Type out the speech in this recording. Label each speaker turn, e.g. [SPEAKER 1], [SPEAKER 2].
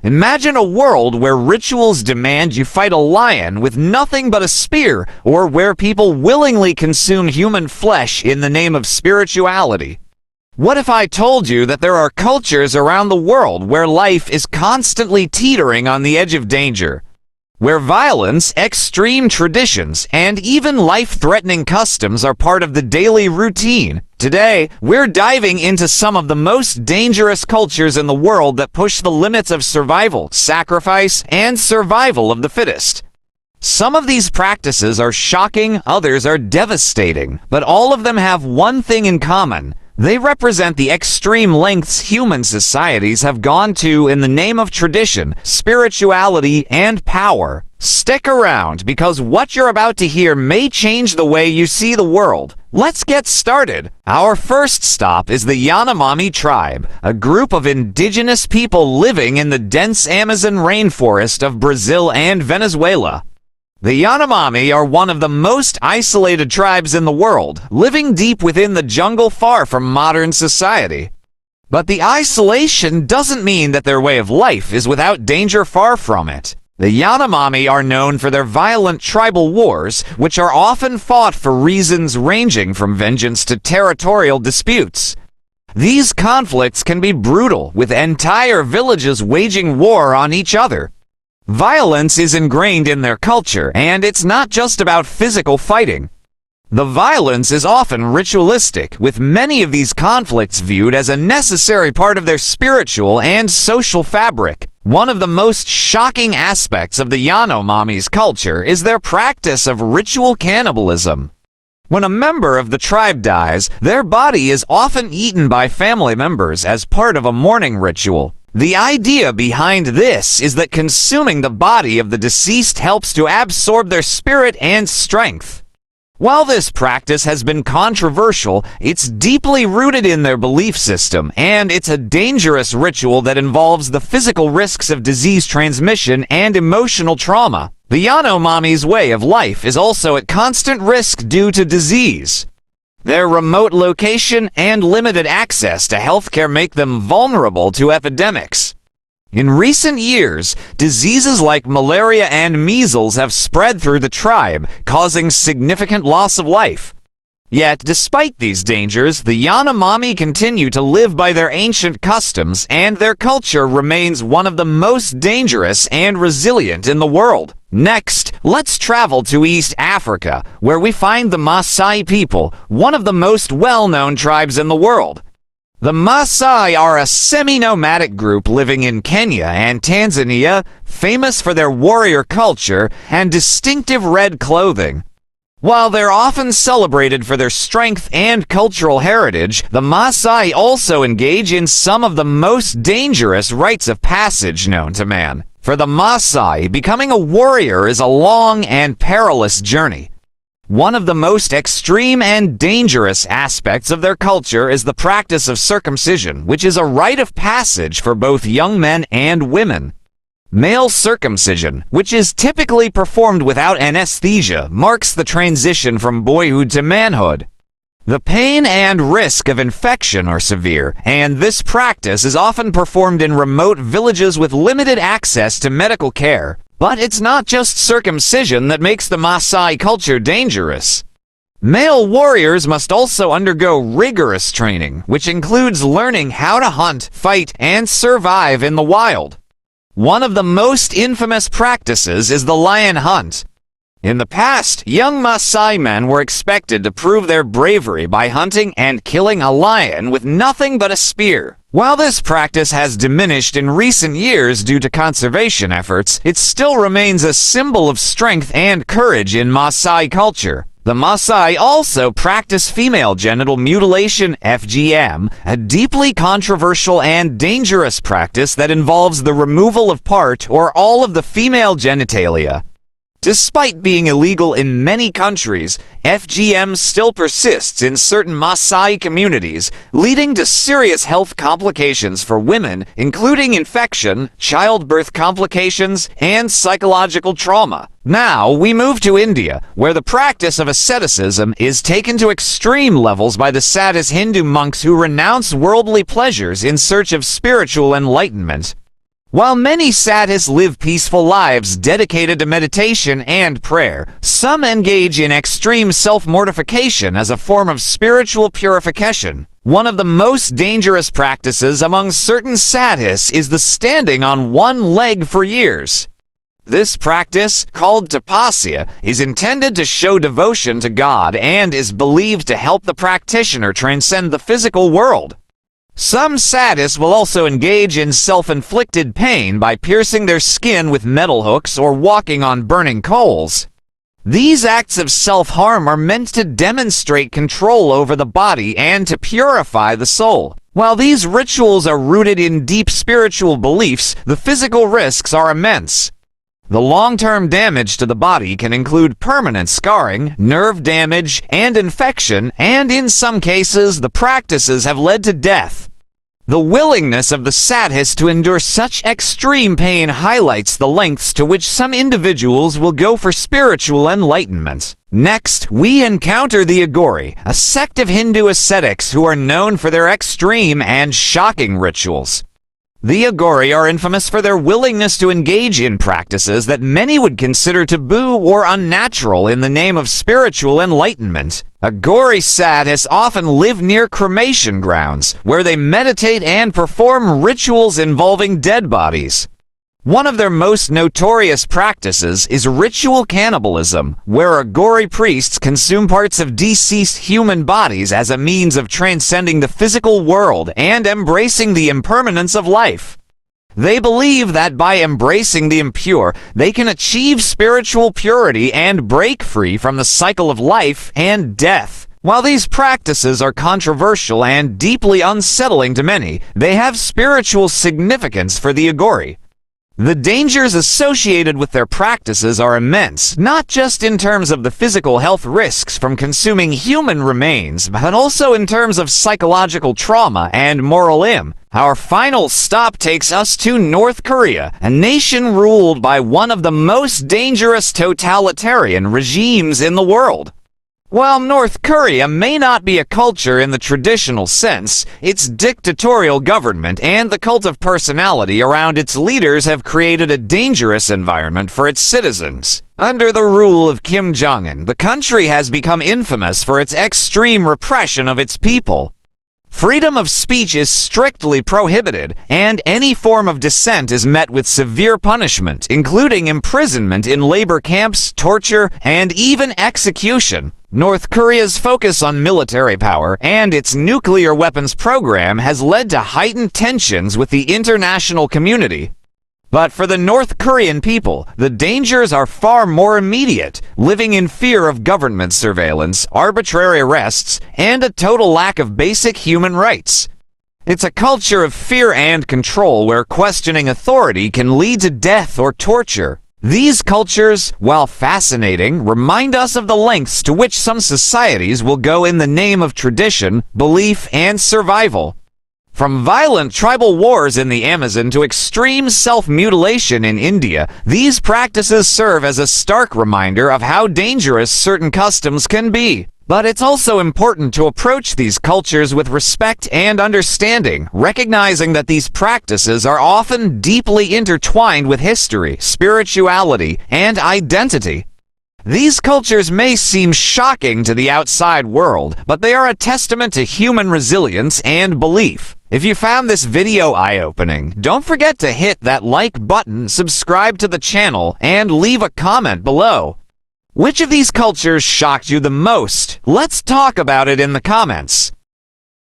[SPEAKER 1] Imagine a world where rituals demand you fight a lion with nothing but a spear, or where people willingly consume human flesh in the name of spirituality. What if I told you that there are cultures around the world where life is constantly teetering on the edge of danger? Where violence, extreme traditions, and even life-threatening customs are part of the daily routine. Today, we're diving into some of the most dangerous cultures in the world that push the limits of survival, sacrifice, and survival of the fittest. Some of these practices are shocking, others are devastating, but all of them have one thing in common. They represent the extreme lengths human societies have gone to in the name of tradition, spirituality, and power. Stick around, because what you're about to hear may change the way you see the world. Let's get started. Our first stop is the Yanomami tribe, a group of indigenous people living in the dense Amazon rainforest of Brazil and Venezuela. The Yanomami are one of the most isolated tribes in the world, living deep within the jungle far from modern society. But the isolation doesn't mean that their way of life is without danger. Far from it. The Yanomami are known for their violent tribal wars, which are often fought for reasons ranging from vengeance to territorial disputes. These conflicts can be brutal, with entire villages waging war on each other. Violence is ingrained in their culture, and it's not just about physical fighting. The violence is often ritualistic, with many of these conflicts viewed as a necessary part of their spiritual and social fabric. One of the most shocking aspects of the Yanomami's culture is their practice of ritual cannibalism. When a member of the tribe dies, their body is often eaten by family members as part of a mourning ritual. The idea behind this is that consuming the body of the deceased helps to absorb their spirit and strength. While this practice has been controversial, it's deeply rooted in their belief system, and it's a dangerous ritual that involves the physical risks of disease transmission and emotional trauma. The Yanomami's way of life is also at constant risk due to disease. Their remote location and limited access to healthcare make them vulnerable to epidemics. In recent years, diseases like malaria and measles have spread through the tribe, causing significant loss of life. Yet, despite these dangers, the Yanomami continue to live by their ancient customs, and their culture remains one of the most dangerous and resilient in the world. Next, let's travel to East Africa, where we find the Maasai people, one of the most well-known tribes in the world. The Maasai are a semi-nomadic group living in Kenya and Tanzania, famous for their warrior culture and distinctive red clothing. While they're often celebrated for their strength and cultural heritage, the Maasai also engage in some of the most dangerous rites of passage known to man. For the Maasai, becoming a warrior is a long and perilous journey. One of the most extreme and dangerous aspects of their culture is the practice of circumcision, which is a rite of passage for both young men and women. Male circumcision, which is typically performed without anesthesia, marks the transition from boyhood to manhood. The pain and risk of infection are severe, and this practice is often performed in remote villages with limited access to medical care. But it's not just circumcision that makes the Maasai culture dangerous. Male warriors must also undergo rigorous training, which includes learning how to hunt, fight, and survive in the wild. One of the most infamous practices is the lion hunt. In the past, young Maasai men were expected to prove their bravery by hunting and killing a lion with nothing but a spear. While this practice has diminished in recent years due to conservation efforts, it still remains a symbol of strength and courage in Maasai culture. The Maasai also practice female genital mutilation, FGM, a deeply controversial and dangerous practice that involves the removal of part or all of the female genitalia. Despite being illegal in many countries, FGM still persists in certain Maasai communities, leading to serious health complications for women, including infection, childbirth complications, and psychological trauma. Now, we move to India, where the practice of asceticism is taken to extreme levels by the sadist Hindu monks who renounce worldly pleasures in search of spiritual enlightenment. While many sadhus live peaceful lives dedicated to meditation and prayer, some engage in extreme self-mortification as a form of spiritual purification. One of the most dangerous practices among certain sadhus is the standing on one leg for years. This practice, called tapasya, is intended to show devotion to God and is believed to help the practitioner transcend the physical world. Some sadhus will also engage in self-inflicted pain by piercing their skin with metal hooks or walking on burning coals. These acts of self-harm are meant to demonstrate control over the body and to purify the soul. While these rituals are rooted in deep spiritual beliefs, the physical risks are immense. The long-term damage to the body can include permanent scarring, nerve damage, and infection, and in some cases, the practices have led to death. The willingness of the sadhus to endure such extreme pain highlights the lengths to which some individuals will go for spiritual enlightenment. Next, we encounter the Aghori, a sect of Hindu ascetics who are known for their extreme and shocking rituals. The Aghori are infamous for their willingness to engage in practices that many would consider taboo or unnatural in the name of spiritual enlightenment. Aghori sadhus often live near cremation grounds, where they meditate and perform rituals involving dead bodies. One of their most notorious practices is ritual cannibalism, where Aghori priests consume parts of deceased human bodies as a means of transcending the physical world and embracing the impermanence of life. They believe that by embracing the impure, they can achieve spiritual purity and break free from the cycle of life and death. While these practices are controversial and deeply unsettling to many, they have spiritual significance for the Aghori. The dangers associated with their practices are immense, not just in terms of the physical health risks from consuming human remains, but also in terms of psychological trauma and moral imp. Our final stop takes us to North Korea, a nation ruled by one of the most dangerous totalitarian regimes in the world. While North Korea may not be a culture in the traditional sense, its dictatorial government and the cult of personality around its leaders have created a dangerous environment for its citizens. Under the rule of Kim Jong-un, the country has become infamous for its extreme repression of its people. Freedom of speech is strictly prohibited, and any form of dissent is met with severe punishment, including imprisonment in labor camps, torture, and even execution. North Korea's focus on military power and its nuclear weapons program has led to heightened tensions with the international community. But for the North Korean people, the dangers are far more immediate, living in fear of government surveillance, arbitrary arrests, and a total lack of basic human rights. It's a culture of fear and control where questioning authority can lead to death or torture. These cultures, while fascinating, remind us of the lengths to which some societies will go in the name of tradition, belief, and survival. From violent tribal wars in the Amazon to extreme self-mutilation in India, these practices serve as a stark reminder of how dangerous certain customs can be. But it's also important to approach these cultures with respect and understanding, recognizing that these practices are often deeply intertwined with history, spirituality, and identity. These cultures may seem shocking to the outside world, but they are a testament to human resilience and belief. If you found this video eye-opening, don't forget to hit that like button, subscribe to the channel, and leave a comment below. Which of these cultures shocked you the most? Let's talk about it in the comments.